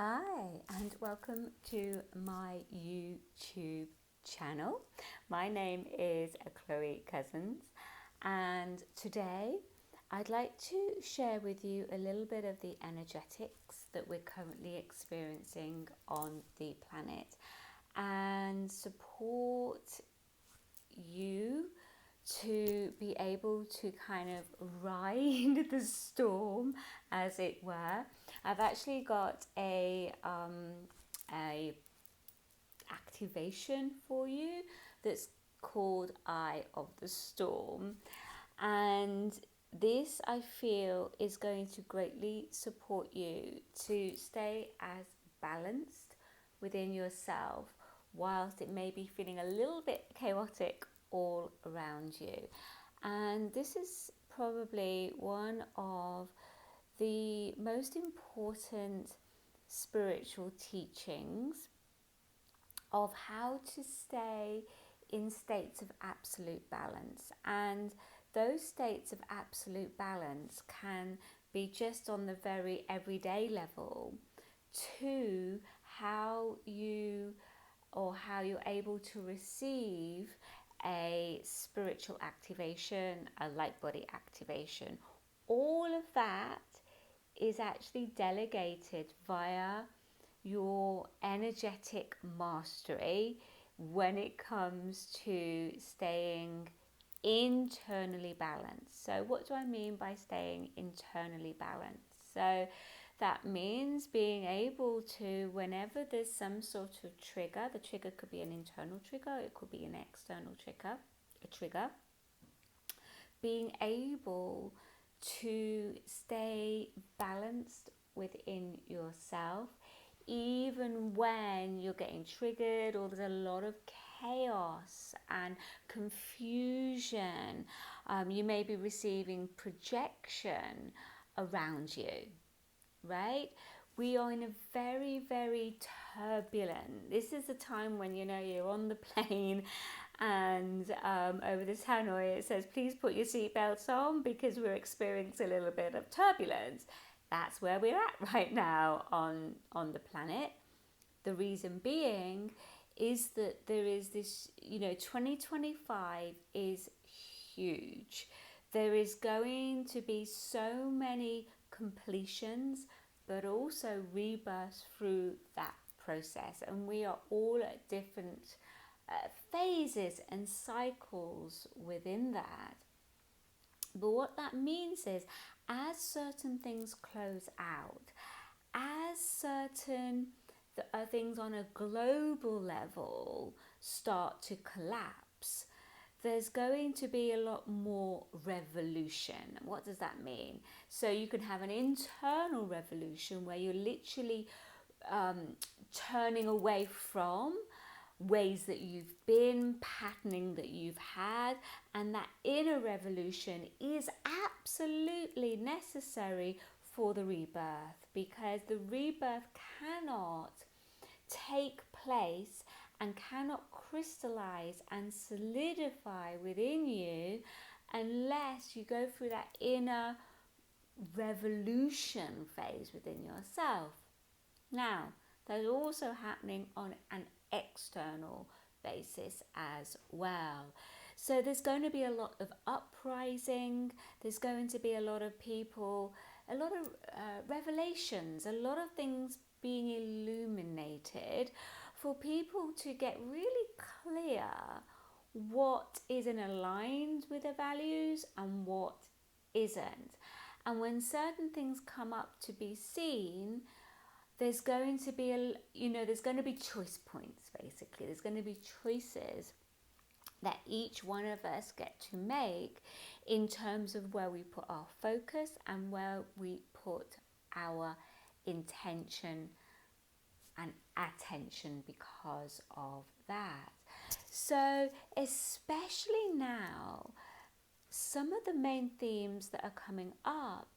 Hi, and welcome to my YouTube channel. My name is Chloe Cousins, and today I'd like to share with you a little bit of the energetics that we're currently experiencing on the planet and support you to be able to kind of ride the storm, as it were. I've actually got a activation for you that's called Eye of the Storm, and this I feel is going to greatly support you to stay as balanced within yourself whilst it may be feeling a little bit chaotic all around you. And this is probably one of the most important spiritual teachings of how to stay in states of absolute balance. And those states of absolute balance can be just on the very everyday level to how you're able to receive a spiritual activation, a light body activation. All of that is actually delegated via your energetic mastery when it comes to staying internally balanced. So what do I mean by staying internally balanced? So that means being able to, whenever there's some sort of trigger, the trigger could be an internal trigger, it could be an external trigger, being able to stay balanced within yourself, even when you're getting triggered or there's a lot of chaos and confusion. You may be receiving projection around you, right? We are in a very, very turbulent. This is a time when you're on the plane, and over this Hanoi it says, please put your seatbelts on because we're experiencing a little bit of turbulence. That's where we're at right now on the planet. The reason being is that there is this, 2025 is huge. There is going to be so many completions, but also rebirth through that process. And we are all at different phases and cycles within that. But what that means is, as certain things close out, as certain things on a global level start to collapse, there's going to be a lot more revolution. What does that mean? So you can have an internal revolution where you're literally turning away from ways that you've been, patterning that you've had, and that inner revolution is absolutely necessary for the rebirth, because the rebirth cannot take place and cannot crystallize and solidify within you unless you go through that inner revolution phase within yourself. Now, that's also happening on an external basis as well. So there's going to be a lot of uprising, there's going to be a lot of people, a lot of revelations, a lot of things being illuminated for people to get really clear what is aligned with their values and what isn't. And when certain things come up to be seen, there's going to be there's going to be choice points. Basically, there's going to be choices that each one of us get to make in terms of where we put our focus and where we put our intention and attention because of that. So especially now, some of the main themes that are coming up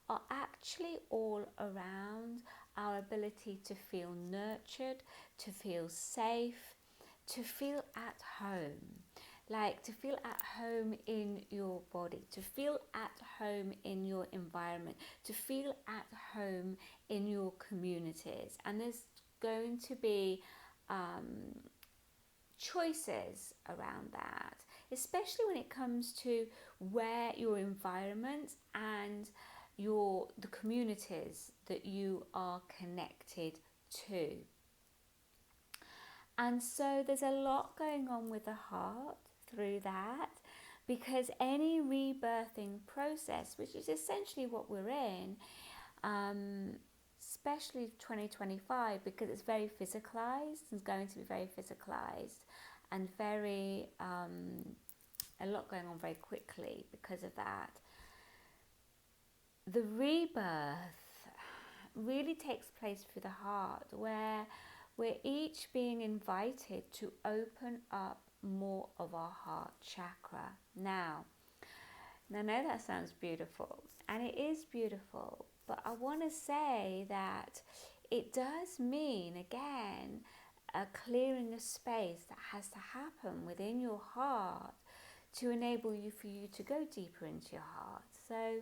are actually all around our ability to feel nurtured, to feel safe, to feel at home. like to feel at home in your body, to feel at home in your environment, to feel at home in your communities. And there's going to be choices around that, especially when it comes to where your environment and the communities that you are connected to. And so there's a lot going on with the heart through that, because any rebirthing process, which is essentially what we're in, especially 2025, because it's very physicalized, it's going to be very physicalized and very a lot going on very quickly because of that. The rebirth really takes place through the heart, where we're each being invited to open up more of our heart chakra. Now I know that sounds beautiful, and it is beautiful, but I want to say that it does mean, again, a clearing of space that has to happen within your heart to enable you for you to go deeper into your heart. So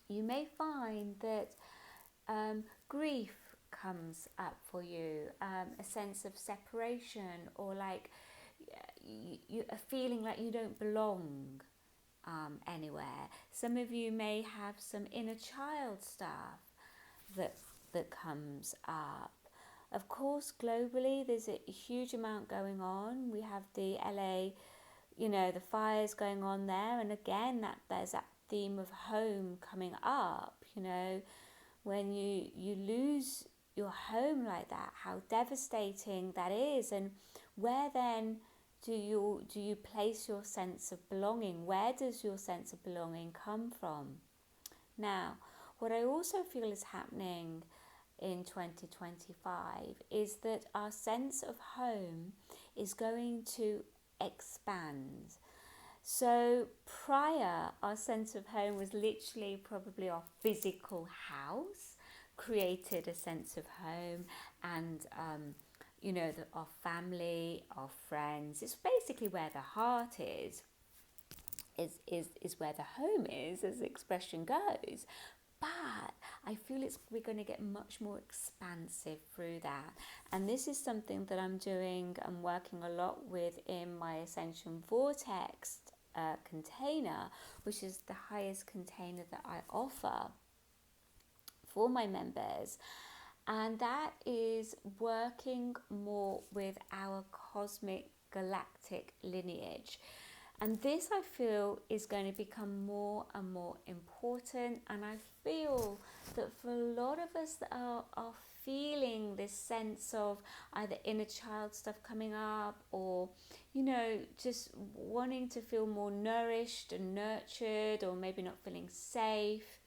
you may find that grief comes up for you, a sense of separation, or like you a feeling like you don't belong anywhere. Some of you may have some inner child stuff that comes up. Of course, globally, there's a huge amount going on. We have the LA, the fires going on there, and again, there's that theme of home coming up. When you lose your home like that, how devastating that is, and where then do you place your sense of belonging? Where does your sense of belonging come from? Now, what I also feel is happening in 2025 is that our sense of home is going to expand. So prior, our sense of home was literally probably our physical house, created a sense of home, and our family, our friends. It's basically where the heart is where the home is, as the expression goes. But I feel we're going to get much more expansive through that. And this is something that I'm working a lot with in my Ascension Vortex container, which is the highest container that I offer for my members. And that is working more with our cosmic galactic lineage. And this, I feel, is going to become more and more important. And I feel that for a lot of us that are feeling this sense of either inner child stuff coming up, or, just wanting to feel more nourished and nurtured, or maybe not feeling safe,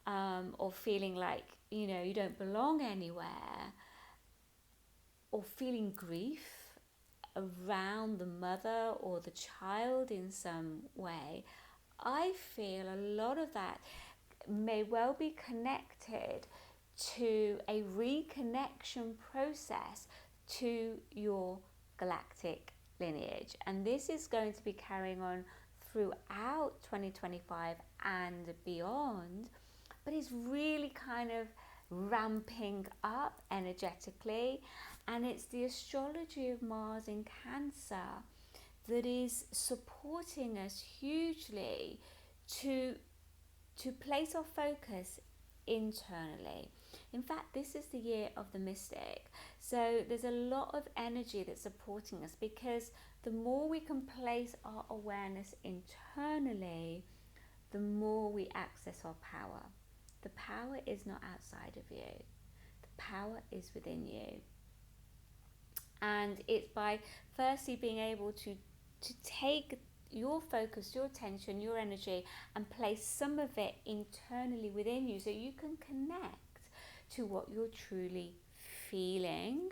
or feeling like, you don't belong anywhere, or feeling grief around the mother or the child in some way, I feel a lot of that may well be connected to a reconnection process to your galactic lineage. And this is going to be carrying on throughout 2025 and beyond, but it's really kind of ramping up energetically. And it's the astrology of Mars in Cancer that is supporting us hugely to place our focus internally. In fact, this is the year of the mystic. So there's a lot of energy that's supporting us, because the more we can place our awareness internally, the more we access our power. The power is not outside of you. The power is within you. And it's by firstly being able to take your focus, your attention, your energy, and place some of it internally within you, so you can connect to what you're truly feeling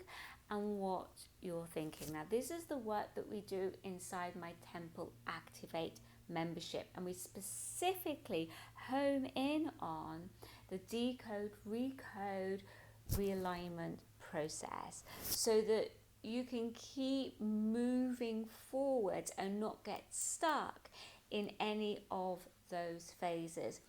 and what you're thinking. Now, this is the work that we do inside my Temple Activate membership, and we specifically home in on the decode, recode, realignment process, so that you can keep moving forward and not get stuck in any of those phases.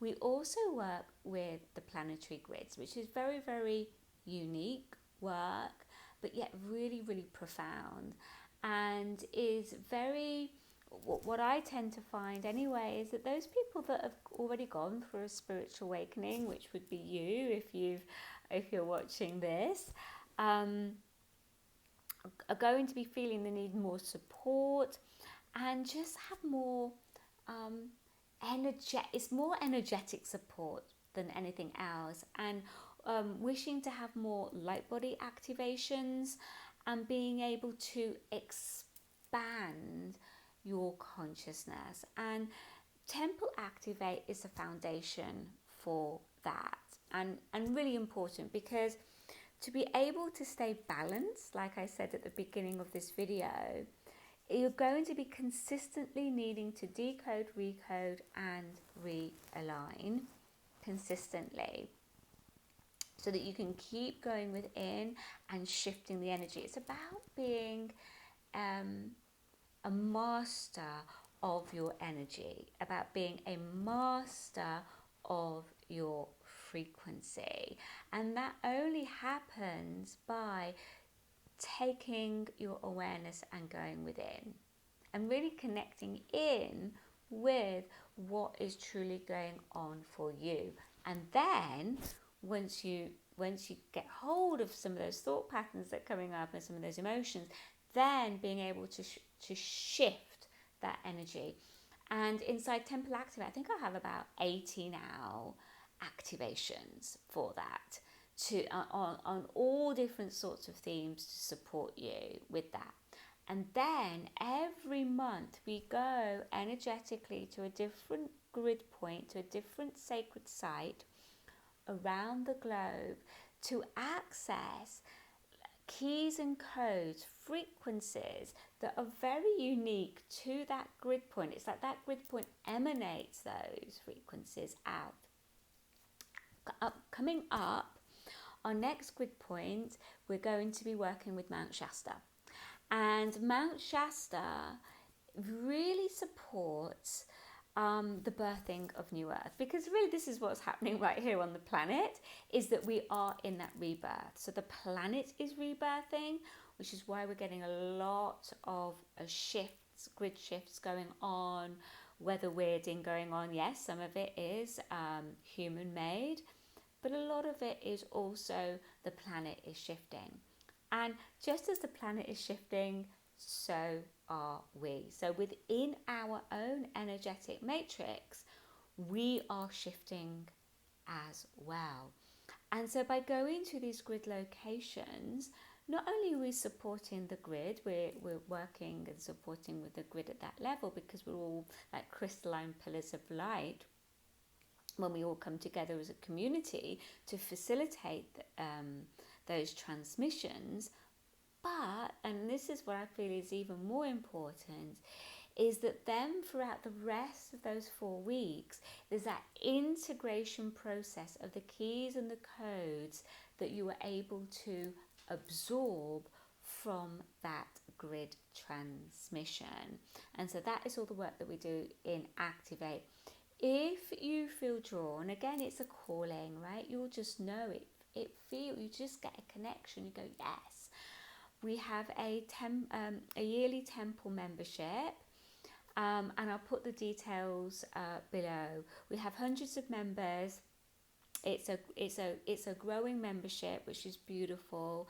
We also work with the planetary grids, which is very, very unique work, but yet really, really profound, and is very, what I tend to find anyway is that those people that have already gone through a spiritual awakening, which would be you if you're watching this, are going to be feeling the need more support and just have more it's more energetic support than anything else, and wishing to have more light body activations and being able to expand your consciousness. And temple activate is a foundation for that, and really important, because to be able to stay balanced, like I said at the beginning of this video, you're going to be consistently needing to decode, recode, and realign consistently so that you can keep going within and shifting the energy. It's about being a master of your energy, about being a master of your frequency. And that only happens by taking your awareness and going within and really connecting in with what is truly going on for you. And then once you get hold of some of those thought patterns that are coming up and some of those emotions, then being able to shift that energy. And inside Temple Activate, I think I have about 80 now activations for that, to on all different sorts of themes to support you with that. And then every month we go energetically to a different grid point, to a different sacred site around the globe to access keys and codes, frequencies that are very unique to that grid point. It's like that grid point emanates those frequencies out. Coming up, our next grid point, we're going to be working with Mount Shasta. And Mount Shasta really supports the birthing of New Earth, because really this is what's happening right here on the planet, is that we are in that rebirth. So the planet is rebirthing, which is why we're getting a lot of shifts, grid shifts going on, weather weirding going on. Yes, some of it is human made, but a lot of it is also the planet is shifting. And just as the planet is shifting, so are we. So within our own energetic matrix, we are shifting as well. And so by going to these grid locations, not only are we supporting the grid, we're working and supporting with the grid at that level, because we're all like crystalline pillars of light when we all come together as a community to facilitate those transmissions. But, and this is what I feel is even more important, is that then throughout the rest of those 4 weeks, there's that integration process of the keys and the codes that you were able to absorb from that grid transmission. And so that is all the work that we do in Activate. If you feel drawn, again, it's a calling, right? You'll just know it. You just get a connection. You go, yes. We have a yearly temple membership, and I'll put the details below. We have hundreds of members. It's a growing membership, which is beautiful.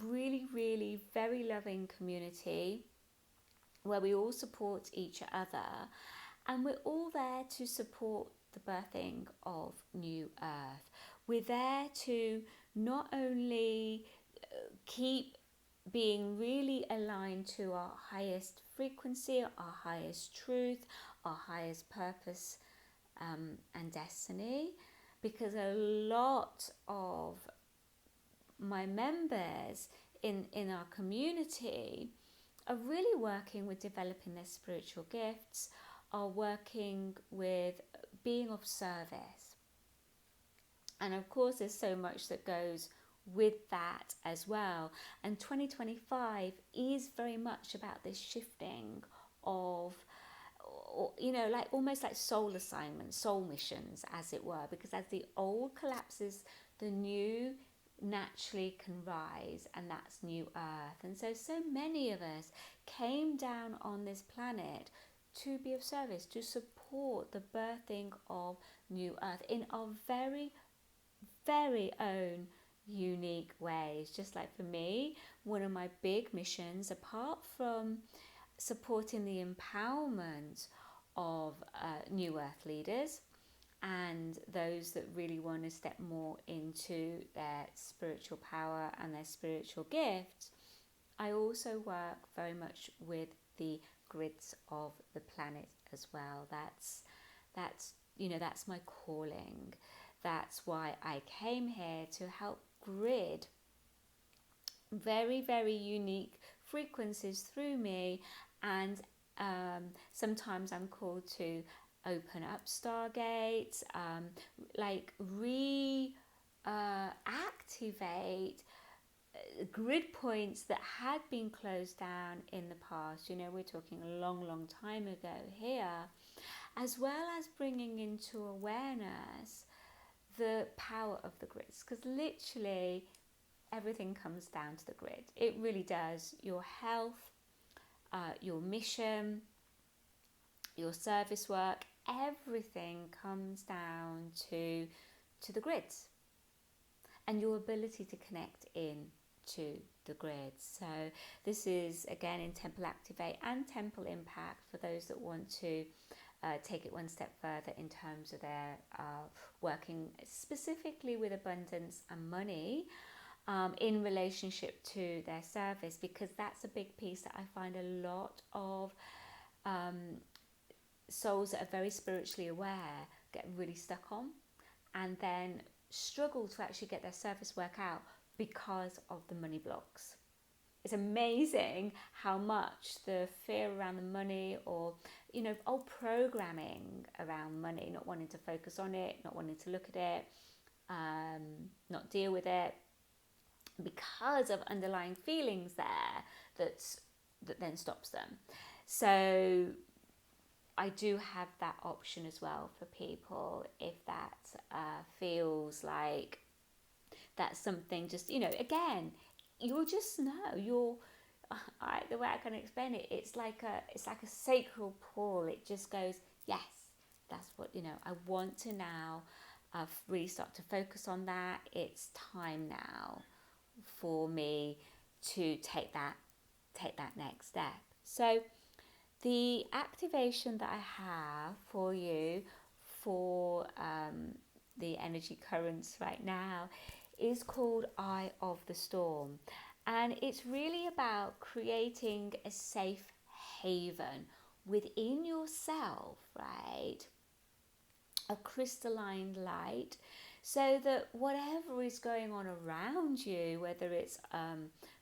Really, really very loving community where we all support each other, and we're all there to support the birthing of New Earth. We're there to not only keep being really aligned to our highest frequency, our highest truth, our highest purpose and destiny, because a lot of my members in our community are really working with developing their spiritual gifts, are working with being of service. And of course, there's so much that goes with that as well. And 2025 is very much about this shifting of, like almost like soul assignments, soul missions, as it were, because as the old collapses, the new naturally can rise, and that's new earth. And so many of us came down on this planet to be of service, to support the birthing of new earth in our very, very own unique ways. Just like for me, one of my big missions, apart from supporting the empowerment of new earth leaders and those that really want to step more into their spiritual power and their spiritual gifts, I also work very much with the grids of the planet as well. That's my calling. That's why I came here, to help grid very, very unique frequencies through me. And sometimes I'm called to open up stargates, activate grid points that had been closed down in the past. We're talking a long, long time ago here, as well as bringing into awareness the power of the grids, because literally everything comes down to the grid. It really does. Your health, your mission, your service work, everything comes down to the grids and your ability to connect in to the grids. So this is again in Temple Activate and Temple Impact for those that want to take it one step further in terms of their working specifically with abundance and money in relationship to their service, because that's a big piece that I find a lot of souls that are very spiritually aware get really stuck on, and then struggle to actually get their service work out because of the money blocks. It's amazing how much the fear around the money, or old programming around money, not wanting to focus on it, not wanting to look at it, not deal with it, because of underlying feelings there that then stops them. So I do have that option as well for people if that feels like that's something. Just again, you'll just know. The way I can explain it, it's like a sacral pull. It just goes, yes, that's what I want to now. Really start to focus on that. It's time now for me to take that next step. So the activation that I have for you for the energy currents right now is called Eye of the Storm, and it's really about creating a safe haven within yourself, right? A crystalline light, so that whatever is going on around you, whether it's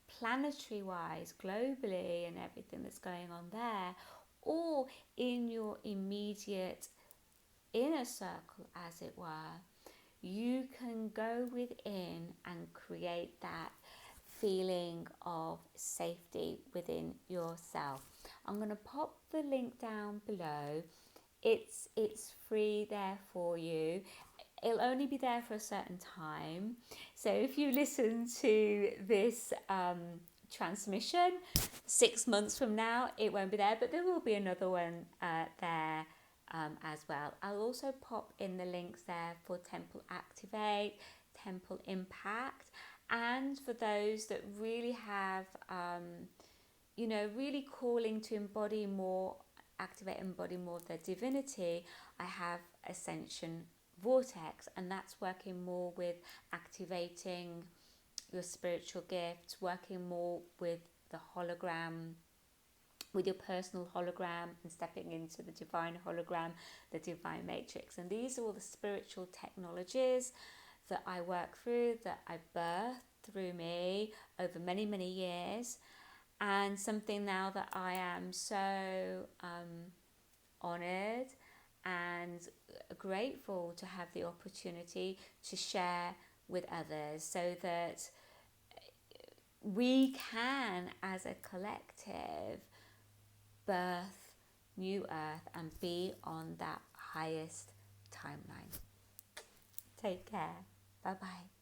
planetary wise, globally, and everything that's going on there, or in your immediate inner circle, as it were, you can go within and create that feeling of safety within yourself. I'm going to pop the link down below. It's free there for you. It'll only be there for a certain time. So if you listen to this transmission 6 months from now, it won't be there, but there will be another one there as well. I'll also pop in the links there for Temple Activate, Temple Impact, and for those that really have, really calling to embody more, activate and embody more of their divinity, I have Ascension Vortex, and that's working more with activating your spiritual gifts, working more with the hologram, with your personal hologram, and stepping into the divine hologram, the divine matrix. And these are all the spiritual technologies that I work through, that I birthed through me over many, many years, and something now that I am so honoured and grateful to have the opportunity to share with others, so that we can, as a collective, birth new earth and be on that highest timeline. Take care. Bye bye.